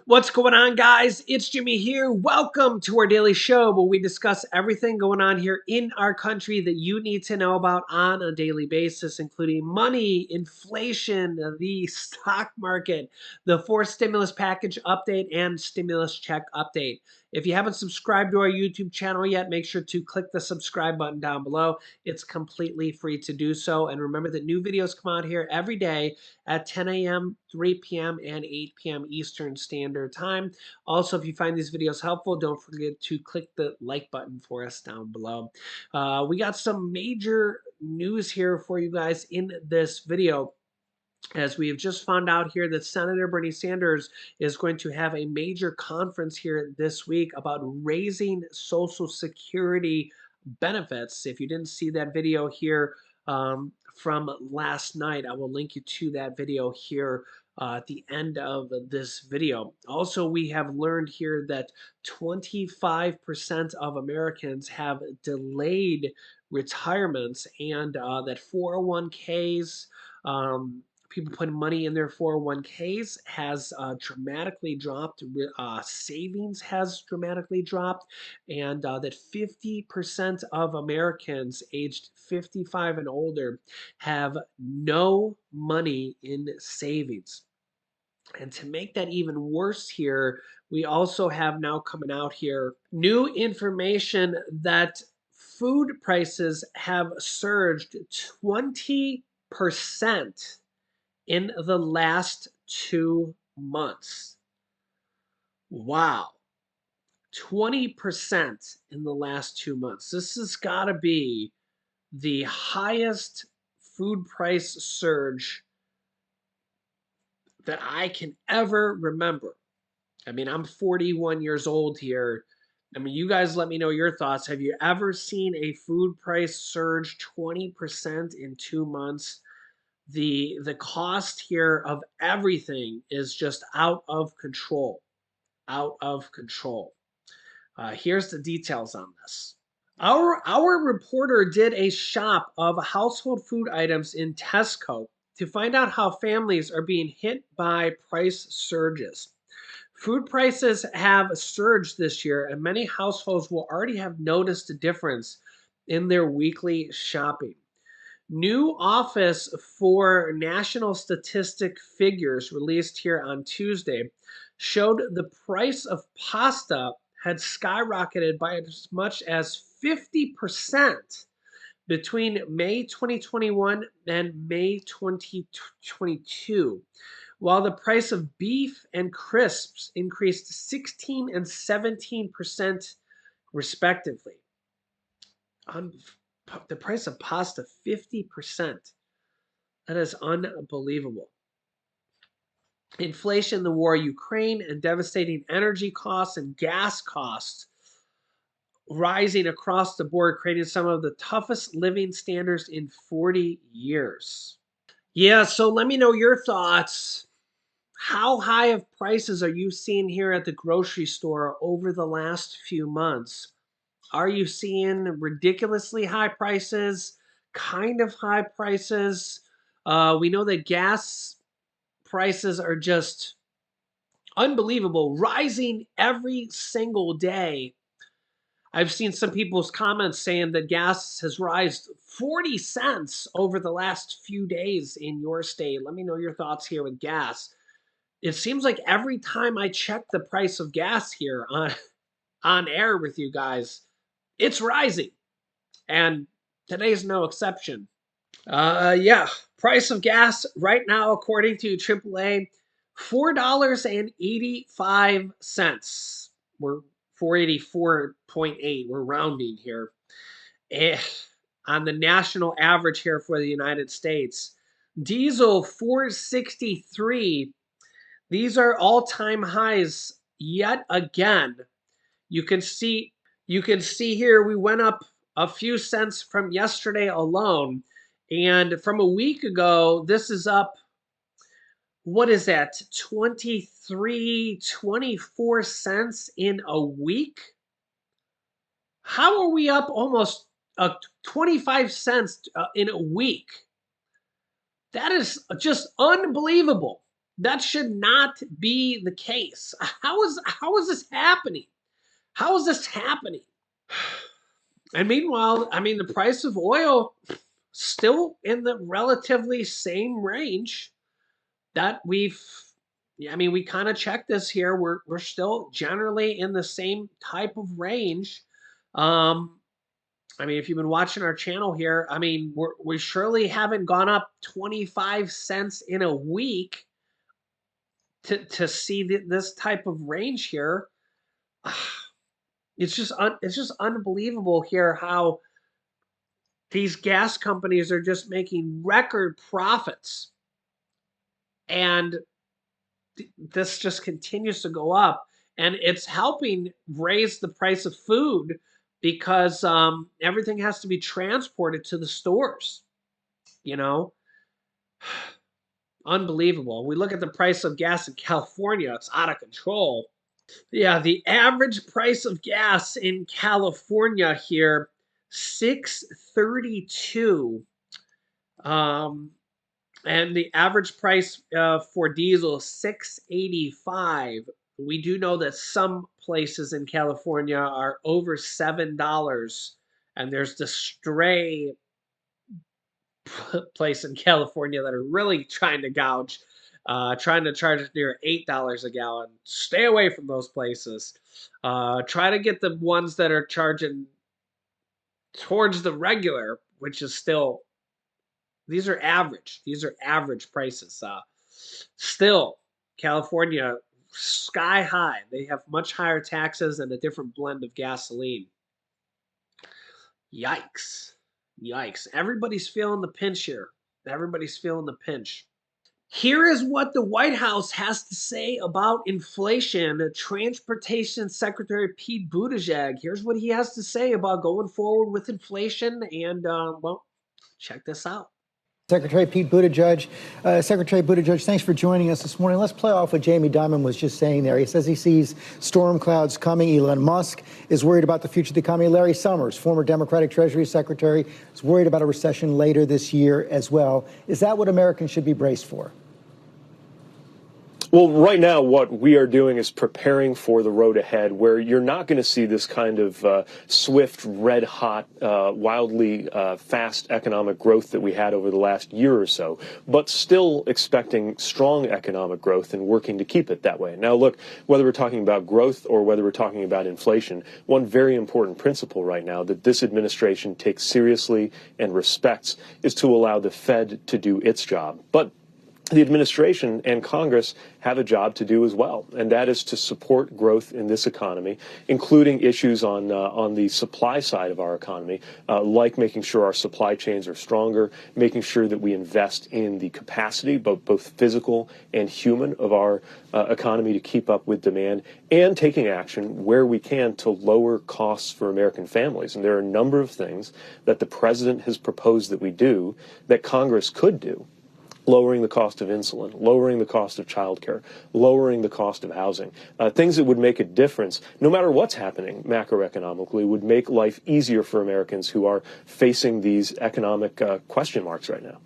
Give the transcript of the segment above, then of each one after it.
What's going on, guys? It's Jimmy here. Welcome to our daily show where we discuss everything going on here in our country that you need to know about on a daily basis, including money, inflation, the stock market, the fourth stimulus package update, and stimulus check update. If you haven't subscribed to our YouTube channel yet, make sure to click the subscribe button down below. It's completely free to do so. And remember that new videos come out here every day at 10 a.m., 3 p.m., and 8 p.m. Eastern Standard Time. Also, if you find these videos helpful, don't forget to click the like button for us down below. We got some major news here for you guys in this video, as we have just found out here that Senator Bernie Sanders is going to have a major conference here this week about raising Social Security benefits. If you didn't see that video here from last night, I will link you to that video here at the end of this video. Also, we have learned here that 25% of Americans have delayed retirements, and that 401ks, people putting money in their 401ks has dramatically dropped. Savings has dramatically dropped, and that 50% of Americans aged 55 and older have no money in savings. And to make that even worse here, we also have now coming out here new information that food prices have surged 20% in the last 2 months. Wow. 20% in the last 2 months. This has got to be the highest food price surge that I can ever remember. I mean, I'm 41 years old here. I mean, you guys let me know your thoughts. Have you ever seen a food price surge 20% in 2 months? The cost here of everything is just out of control. Out of control. Here's the details on this. Our reporter did a shop of household food items in Tesco to find out how families are being hit by price surges. Food prices have surged this year, and many households will already have noticed a difference in their weekly shopping. New Office for National Statistic figures released here on Tuesday showed the price of pasta had skyrocketed by as much as 50% between May 2021 and May 2022, while the price of beef and crisps increased 16 and 17% respectively. The price of pasta, 50%. That is unbelievable. Inflation, the war in Ukraine, and devastating energy costs and gas costs rising across the board, creating some of the toughest living standards in 40 years. Yeah, so let me know your thoughts. How high of prices are you seeing here at the grocery store over the last few months? Are you seeing ridiculously high prices, kind of high prices? We know that gas prices are just unbelievable, rising every single day. I've seen some people's comments saying that gas has risen 40 cents over the last few days in your state. Let me know your thoughts here with gas. It seems like every time I check the price of gas here on air with you guys, it's rising. And today's no exception. Yeah, price of gas right now, according to AAA, $4.85. We're 484.8. We're rounding here. Eh, on the national average here for the United States. Diesel 463. These are all-time highs yet again. You can see here we went up a few cents from yesterday alone. And from a week ago, this is up, what is that, 23, 24 cents in a week? How are we up almost 25 cents in a week? That is just unbelievable. That should not be the case. How is this happening? How is this happening? And meanwhile, I mean, the price of oil still in the relatively same range that we've. Yeah, I mean, we kind of checked this here. We're still generally in the same type of range. Um, I mean, if you've been watching our channel here, I mean, we surely haven't gone up 25 cents in a week to see this type of range here. It's just unbelievable here how these gas companies are just making record profits, and this just continues to go up, and it's helping raise the price of food because everything has to be transported to the stores. You know, unbelievable. We look at the price of gas in California; it's out of control. Yeah, the average price of gas in California here, 632. Um, and the average price for diesel, 685. We do know that some places in California are over $7, and there's the stray place in California that are really trying to gouge, trying to charge near $8 a gallon. Stay away from those places. Try to get the ones that are charging towards the regular, which is still, these are average. These are average prices. Still, California, sky high. They have much higher taxes and a different blend of gasoline. Yikes. Yikes. Everybody's feeling the pinch here. Everybody's feeling the pinch. Here is what the White House has to say about inflation. Transportation Secretary Pete Buttigieg. Here's what he has to say about going forward with inflation. And, well, check this out. Secretary Pete Buttigieg. Secretary Buttigieg, thanks for joining us this morning. Let's play off what Jamie Dimon was just saying there. He says he sees storm clouds coming. Elon Musk is worried about the future of the economy. Larry Summers, former Democratic Treasury Secretary, is worried about a recession later this year as well. Is that what Americans should be braced for? Well, right now, what we are doing is preparing for the road ahead, where you're not going to see this kind of swift, red-hot, wildly fast economic growth that we had over the last year or so, but still expecting strong economic growth and working to keep it that way. Now, look, whether we're talking about growth or whether we're talking about inflation, one very important principle right now that this administration takes seriously and respects is to allow the Fed to do its job. But the administration and Congress have a job to do as well, and that is to support growth in this economy, including issues on the supply side of our economy, like making sure our supply chains are stronger, making sure that we invest in the capacity, both physical and human, of our economy to keep up with demand, and taking action where we can to lower costs for American families. And there are a number of things that the president has proposed that we do that Congress could do. Lowering the cost of insulin, lowering the cost of childcare, lowering the cost of housing, things that would make a difference, no matter what's happening macroeconomically, would make life easier for Americans who are facing these economic question marks right now.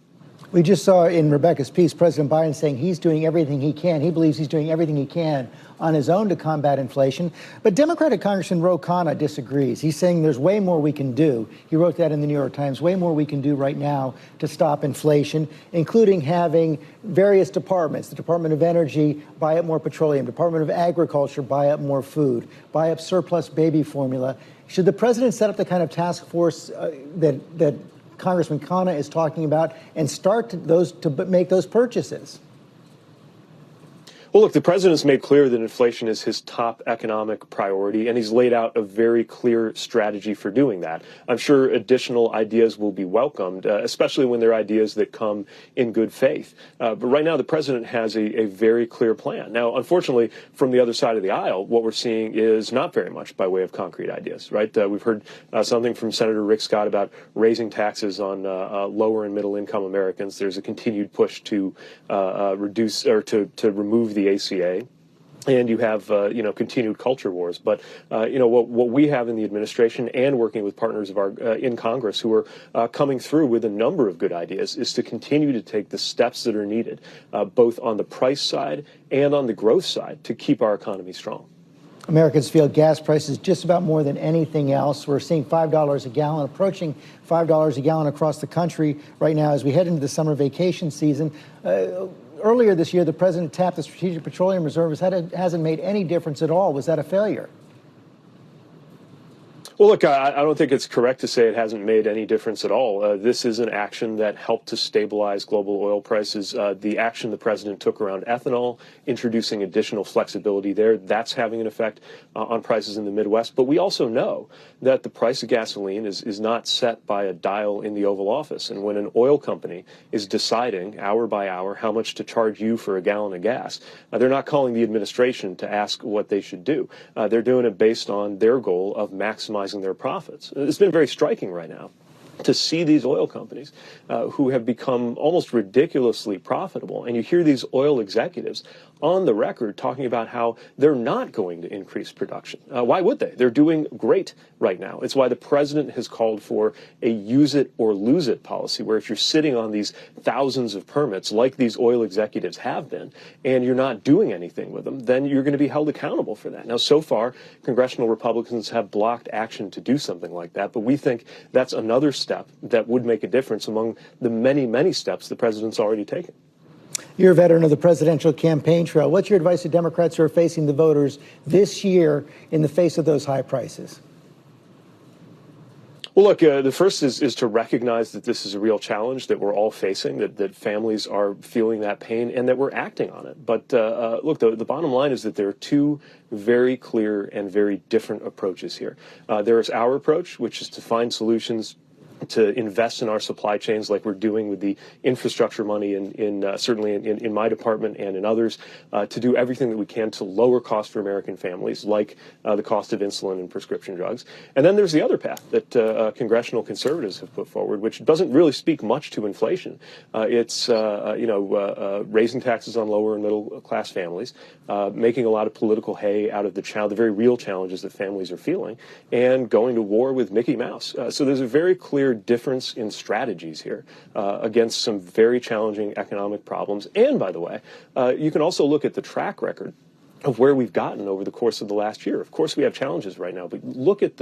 We just saw in Rebecca's piece President Biden saying he's doing everything he can. He believes he's doing everything he can on his own to combat inflation. But Democratic Congressman Ro Khanna disagrees. He's saying there's way more we can do. He wrote that in the New York Times, way more we can do right now to stop inflation, including having various departments. The Department of Energy buy up more petroleum, Department of Agriculture buy up more food, buy up surplus baby formula. Should the president set up the kind of task force that Congressman Khanna is talking about and start to make those purchases? Well, look, the president's made clear that inflation is his top economic priority, and he's laid out a very clear strategy for doing that. I'm sure additional ideas will be welcomed, especially when they're ideas that come in good faith. But right now, the president has a very clear plan. Now, unfortunately, from the other side of the aisle, what we're seeing is not very much by way of concrete ideas, right? We've heard something from Senator Rick Scott about raising taxes on lower and middle income Americans. There's a continued push to reduce or to remove the ACA. and you have continued culture wars. But what we have in the administration and working with partners of our in Congress who are coming through with a number of good ideas is to continue to take the steps that are needed, both on the price side and on the growth side, to keep our economy strong. Americans feel gas prices just about more than anything else. We're seeing $5 a gallon, approaching $5 a gallon across the country right now as we head into the summer vacation season. Earlier this year, the president tapped the Strategic Petroleum Reserve. Hasn't made any difference at all. Was that a failure? Well, look, I don't think it's correct to say it hasn't made any difference at all. This is an action that helped to stabilize global oil prices. The action the president took around ethanol, introducing additional flexibility there, that's having an effect on prices in the Midwest. But we also know that the price of gasoline is not set by a dial in the Oval Office. And when an oil company is deciding hour by hour how much to charge you for a gallon of gas, they're not calling the administration to ask what they should do. They're doing it based on their goal of maximizing their profits. It's been very striking right now to see these oil companies who have become almost ridiculously profitable. And you hear these oil executives on the record talking about how they're not going to increase production. Why would they? They're doing great right now. It's why the president has called for a use it or lose it policy, where if you're sitting on these thousands of permits like these oil executives have been, and you're not doing anything with them, then you're going to be held accountable for that. Now, so far, congressional Republicans have blocked action to do something like that, but we think that's another step that would make a difference among the many, many steps the president's already taken. You're a veteran of the presidential campaign trail. What's your advice to Democrats who are facing the voters this year in the face of those high prices? Well, look, the first is to recognize that this is a real challenge that we're all facing, that families are feeling that pain, and that we're acting on it. But look, the bottom line is that there are two very clear and very different approaches here. There is our approach, which is to find solutions to invest in our supply chains like we're doing with the infrastructure money certainly in my department and in others, to do everything that we can to lower costs for American families, like the cost of insulin and prescription drugs. And then there's the other path that congressional conservatives have put forward, which doesn't really speak much to inflation. It's raising taxes on lower and middle class families, making a lot of political hay out of the very real challenges that families are feeling, and going to war with Mickey Mouse. So there's a very clear difference in strategies here against some very challenging economic problems. And by the way, you can also look at the track record of where we've gotten over the course of the last year. Of course, we have challenges right now, but look at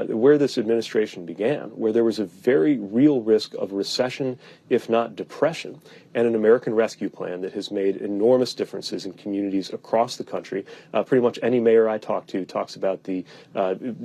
where this administration began, where there was a very real risk of recession, if not depression, and an American Rescue Plan that has made enormous differences in communities across the country. Pretty much any mayor I talk to talks about the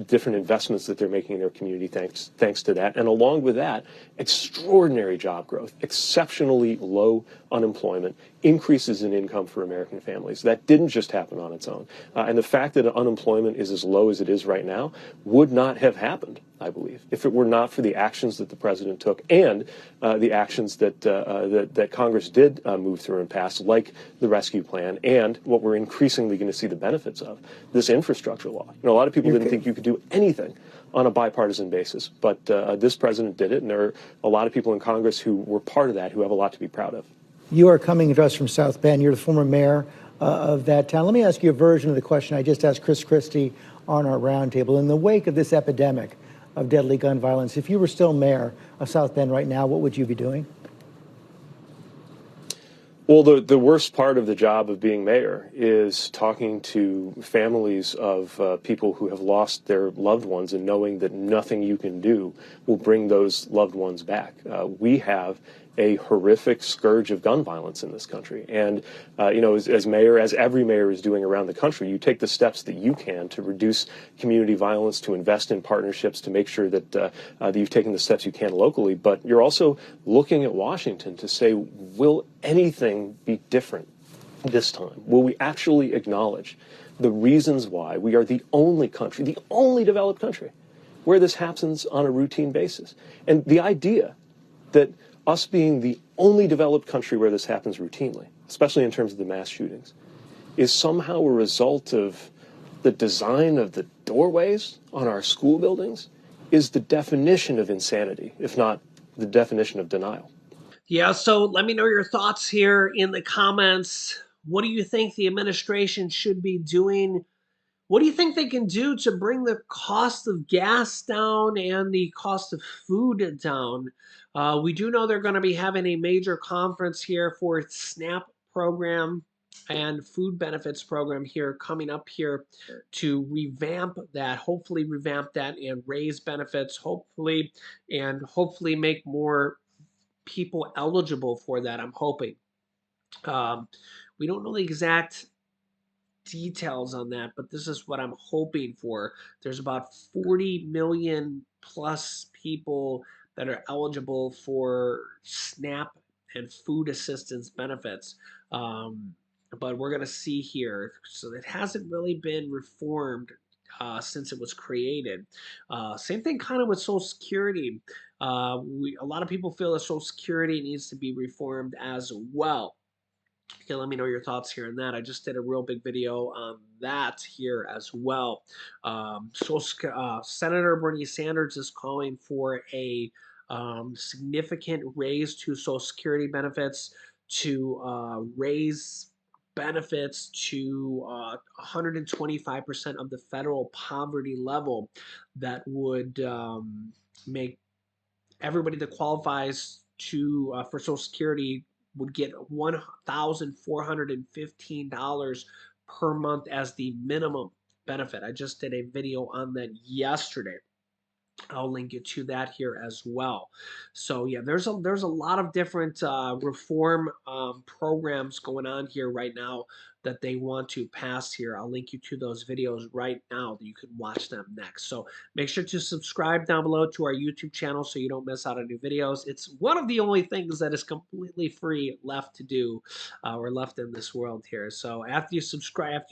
different investments that they're making in their community thanks to that. And along with that, extraordinary job growth, exceptionally low unemployment, increases in income for American families. That didn't just happen on its own. And the fact that unemployment is as low as it is right now would not have happened, I believe, if it were not for the actions that the president took and the actions that Congress did move through and pass, like the rescue plan and what we're increasingly going to see the benefits of, this infrastructure law. A lot of people didn't think you could do anything on a bipartisan basis, but this president did it, and there are a lot of people in Congress who were part of that who have a lot to be proud of. You are coming to us from South Bend. You're the former mayor of that town. Let me ask you a version of the question I just asked Chris Christie on our roundtable. In the wake of this epidemic of deadly gun violence, if you were still mayor of South Bend right now, what would you be doing? Well, the worst part of the job of being mayor is talking to families of people who have lost their loved ones and knowing that nothing you can do will bring those loved ones back. We have a horrific scourge of gun violence in this country. And, as mayor, as every mayor is doing around the country, you take the steps that you can to reduce community violence, to invest in partnerships, to make sure that you've taken the steps you can locally. But you're also looking at Washington to say, will anything be different this time? Will we actually acknowledge the reasons why we are the only country, the only developed country, where this happens on a routine basis? And the idea that us being the only developed country where this happens routinely, especially in terms of the mass shootings, is somehow a result of the design of the doorways on our school buildings, is the definition of insanity, if not the definition of denial. Yeah, so let me know your thoughts here in the comments. What do you think the administration should be doing? What do you think they can do to bring the cost of gas down and the cost of food down? We do know they're going to be having a major conference here for its SNAP program and food benefits program here coming up here to revamp that, hopefully revamp that and raise benefits, hopefully make more people eligible for that. I'm hoping. Um, we don't know the exact details on that, but this is what I'm hoping for. There's about 40 million plus people that are eligible for SNAP and food assistance benefits. Um, but we're going to see here. So it hasn't really been reformed since it was created. Same thing kind of with Social Security. A lot of people feel that Social Security needs to be reformed as well. Okay, let me know your thoughts here on that. I just did a real big video on that here as well. Senator Bernie Sanders is calling for a significant raise to Social Security benefits, to raise benefits to 125% of the federal poverty level. That would make everybody that qualifies to for Social Security would get $1,415 per month as the minimum benefit. I just did a video on that yesterday. I'll link you to that here as well. So yeah, there's a lot of different reform programs going on here right now that they want to pass here. I'll link you to those videos right now that you can watch them next. So make sure to subscribe down below to our YouTube channel so you don't miss out on new videos. It's one of the only things that is completely free left to do or left in this world here. So after you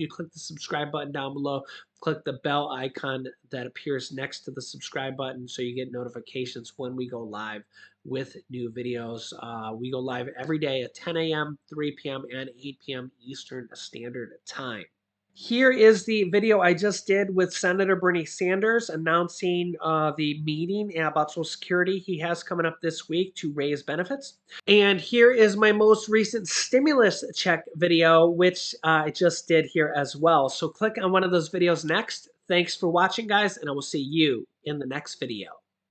click the subscribe button down below, click the bell icon that appears next to the subscribe button so you get notifications when we go live with new videos. We go live every day at 10 a.m., 3 p.m., and 8 p.m. Eastern Standard Time. Here is the video I just did with Senator Bernie Sanders announcing the meeting about Social Security he has coming up this week to raise benefits. And here is my most recent stimulus check video, which I just did here as well. So click on one of those videos next. Thanks for watching, guys, and I will see you in the next video.